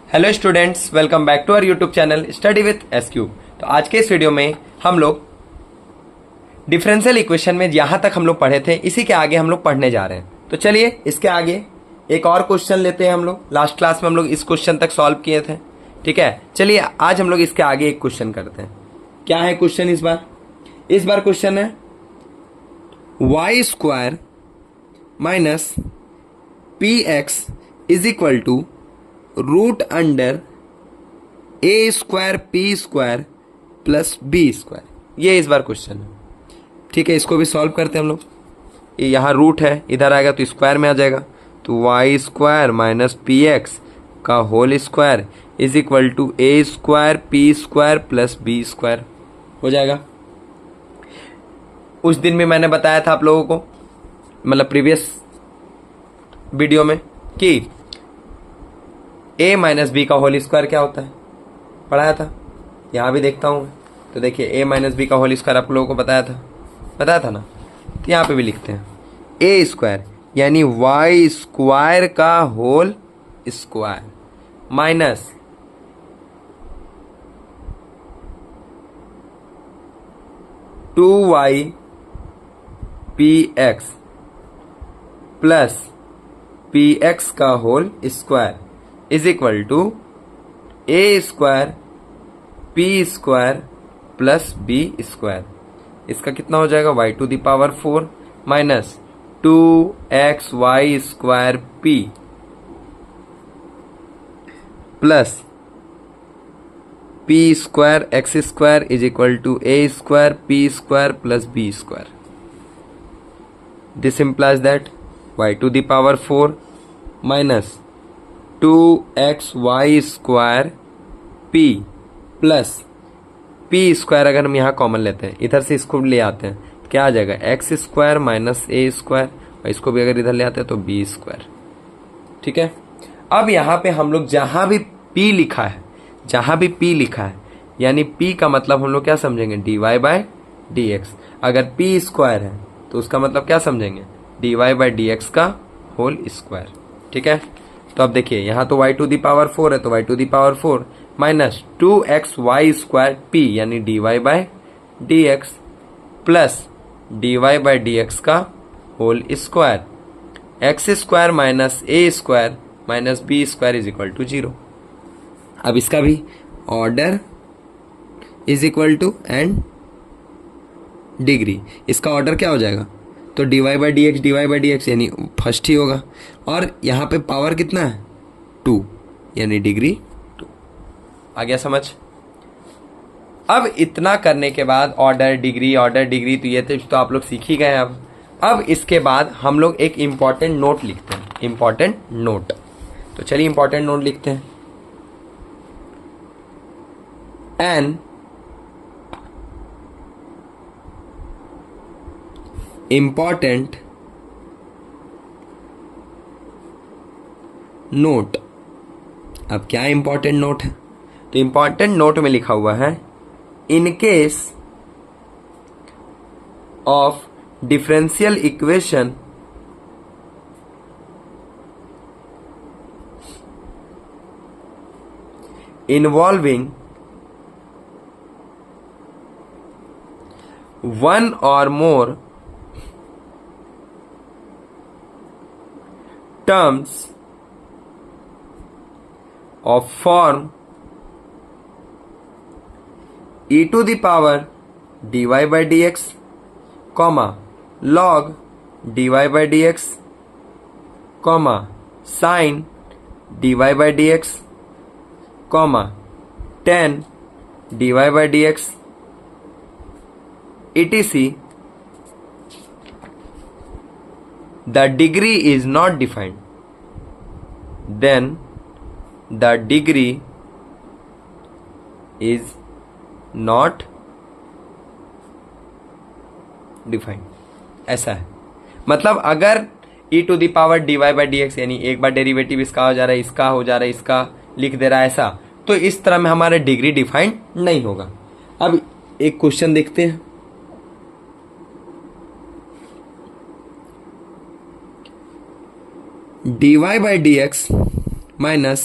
Hello students, welcome back to our YouTube channel study with S cube. तो आज के इस वीडियो में हम लोग डिफरेंशियल इक्वेशन में जहां तक हम लोग पढ़े थे इसी के आगे हम लोग पढ़ने जा रहे हैं। तो चलिए इसके आगे एक और क्वेश्चन लेते हैं। हम लोग लास्ट क्लास में हम लोग इस क्वेश्चन तक सॉल्व किए थे, ठीक है। चलिए आज हम लोग इसके आगे एक क्वेश्चन करते हैं। क्या है क्वेश्चन इस बार क्वेश्चन है y square minus P x is equal to root under a square P square plus B square. ये इस बार क्वेश्चन है, ठीक है। इसको भी सॉल्व करते हैं हम लोग। यहाँ रूट है, इधर आएगा तो स्क्वायर में आ जाएगा। तो Y square minus P X का whole square is equal to A square P square plus B square हो जाएगा। उस दिन भी मैंने बताया था आप लोगों को, मतलब प्रीवियस वीडियो में, कि a माइनस बी का होल स्क्वायर क्या होता है, पढ़ाया था। यहाँ भी देखता हूँ, तो देखिए a माइनस बी का होल स्क्वायर आप लोगों को बताया था ना। तो यहाँ पे भी लिखते हैं a स्क्वायर यानी वाई स्क्वायर का whole square minus two Y P X plus P X का whole square is equal to A square P square plus B square. इसका कितना हो जाएगा, Y to the power 4 minus 2x Y square P plus P square x square is equal to A square P square plus B square. This implies that y to the power 4 minus 2x y square p plus p square अगर हम यहाँ common लेते हैं, इधर से इसको ले आते हैं, तो क्या आ जाएगा, x square minus a square, और इसको भी अगर इधर ले आते हैं तो b स्क्वायर, ठीक है। अब यहाँ पे हम लोग जहाँ भी p लिखा है यानी p का मतलब हम लोग क्या समझेंगे, dy/dx। अगर p स्क्वायर है तो उसका मतलब क्या समझेंगे, dy/dx का होल स्क्वायर, ठीक है। तो अब देखिए यहाँ तो y टू दी पावर 4 है, तो y to the power 4 minus 2x Y square p यानी dy/dx प्लस dy/dx का whole square x square minus a square minus b square is equal to 0। अब इसका भी order is equal to and degree, इसका order क्या हो जाएगा, तो dy/dx यानी फर्स्ट ही होगा, और यहाँ पे पावर कितना है 2 यानी डिग्री 2। आ गया समझ। अब इतना करने के बाद ऑर्डर डिग्री तो ये तो आप लोग सीख ही गए। अब इसके बाद हम लोग एक इम्पॉर्टेंट नोट लिखते हैं, इम्पॉर्टेंट नोट। तो चलिए इम्पॉर्टेंट नोट लिखते हैं। An important note. अब क्या इम्पॉर्टेंट नोट है, तो इम्पॉर्टेंट नोट में लिखा हुआ है in case of differential equation involving one और मोर terms of form e to the power dy/dx, log dy/dx, sin dy/dx, tan dy/dx, etc. The degree is not defined, then the degree is not defined। ऐसा है, मतलब अगर e to the power dy/dx यानी एक बार derivative इसका हो जा रहा है, इसका हो जा रहा है, इसका लिख दे रहा है ऐसा, तो इस तरह में हमारा डिग्री डिफाइंड नहीं होगा। अब एक क्वेश्चन देखते हैं। dy by dx minus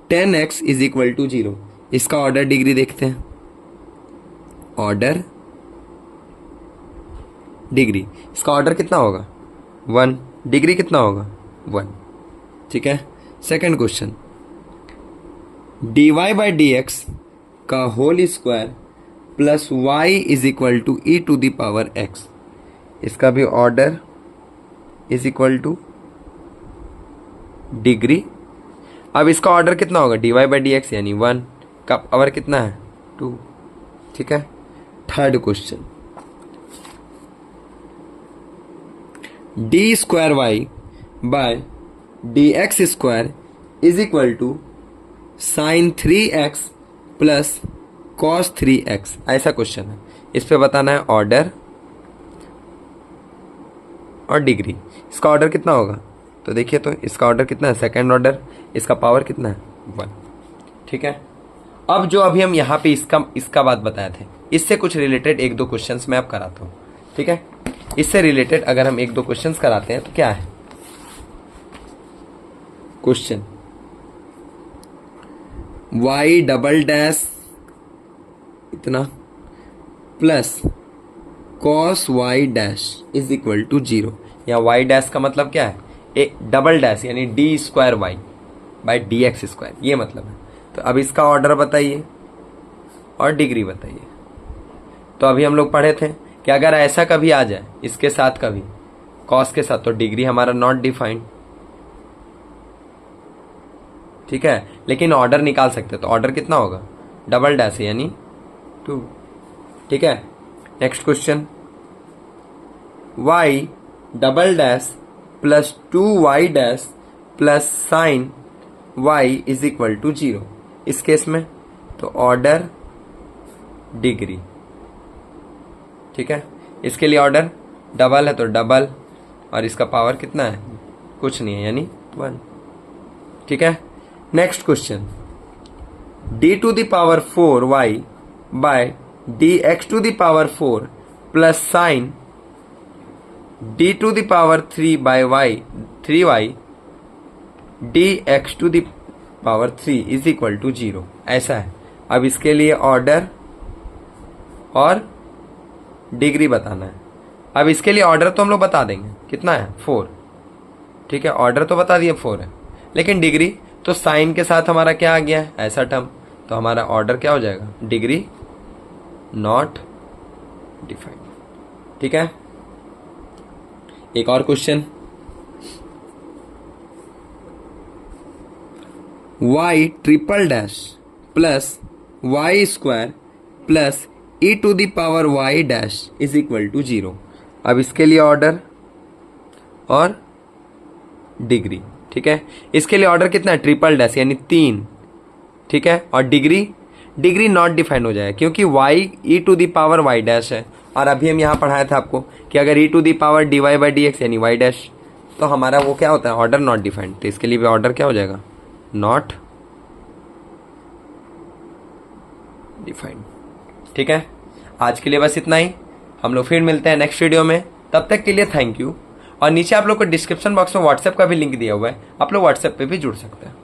10x is equal to 0। इसका ऑर्डर डिग्री देखते हैं। ऑर्डर डिग्री, इसका ऑर्डर कितना होगा 1, डिग्री कितना होगा 1। ठीक है। Second question, dy by D X का whole square plus Y is equal to E to the power X, इसका भी order is equal to degree. अब इसका ऑर्डर कितना होगा dy बाई डी एक्स यानी 1 का पावर कितना है 2। ठीक है। Third question, d square y by d x square is equal to sine 3x plus cos 3x, ऐसा क्वेश्चन है। इस पे बताना है ऑर्डर और डिग्री। इसका ऑर्डर कितना होगा, तो देखिए तो इसका ऑर्डर कितना है सेकंड ऑर्डर, इसका पावर कितना है 1। ठीक है। अब जो अभी हम यहाँ पे इसका बात बताए थे, इससे कुछ रिलेटेड एक दो क्वेश्चंस मैं अब कराता हूँ। ठीक है। इससे रिलेटेड अगर हम एक दो क्वेश्चंस कराते हैं तो क्या है क्वेश्चन, y डबल डैश इतना plus cos y dash is equal to 0। यहाँ y डैश का मतलब क्या है, ए डबल डैश यानी d square y by D x square, ये मतलब है। तो अब इसका ऑर्डर बताइए और डिग्री बताइए। तो अभी हम लोग पढ़े थे कि अगर ऐसा कभी आ जाए इसके साथ कभी कॉस के साथ, तो डिग्री हमारा नॉट डिफाइंड। ठीक है। लेकिन ऑर्डर निकाल सकते, तो ऑर्डर कितना होगा डबल डैश यानी 2। ठीक है। Next question, y double dash plus 2y dash plus sine y is equal to 0। इस केस में तो ऑर्डर डिग्री। ठीक है। इसके लिए ऑर्डर डबल है तो डबल, और इसका पावर कितना है कुछ नहीं है यानी 1। ठीक है। Next question, d to the power 4y by d x to the power 4 plus sine d to the power 3 by y 3y d x to the power 3 is equal to 0, ऐसा है। अब इसके लिए ऑर्डर और degree बताना है। अब इसके लिए ऑर्डर तो हम लोग बता देंगे कितना है 4। ठीक है। ऑर्डर तो बता दिए 4 है, लेकिन डिग्री तो साइन के साथ हमारा क्या आ गया है ऐसा टर्म, तो हमारा ऑर्डर क्या हो जाएगा डिग्री नॉट डिफाइंड। ठीक है। एक और question, y triple dash plus y square plus e to the power y dash is equal to 0। अब इसके लिए ऑर्डर और डिग्री। ठीक है। इसके लिए ऑर्डर कितना है ट्रिपल डैश यानी 3। ठीक है। और डिग्री नॉट डिफाइंड हो जाएगा क्योंकि y e to the power y dash है, और अभी हम यहाँ पढ़ाया था आपको कि अगर E to the power D Y by D X यानी y डैश, तो हमारा वो क्या होता है ऑर्डर नॉट डिफाइंड। तो इसके लिए भी ऑर्डर क्या हो जाएगा नॉट डिफाइंड। ठीक है। आज के लिए बस इतना ही, हम लोग फिर मिलते हैं नेक्स्ट वीडियो में। तब तक के लिए थैंक यू। और नीचे आप लोग को डिस्क्रिप्शन बॉक्स में व्हाट्सएप का भी लिंक दिया हुआ है, आप लोग व्हाट्सएप पे भी जुड़ सकते हैं।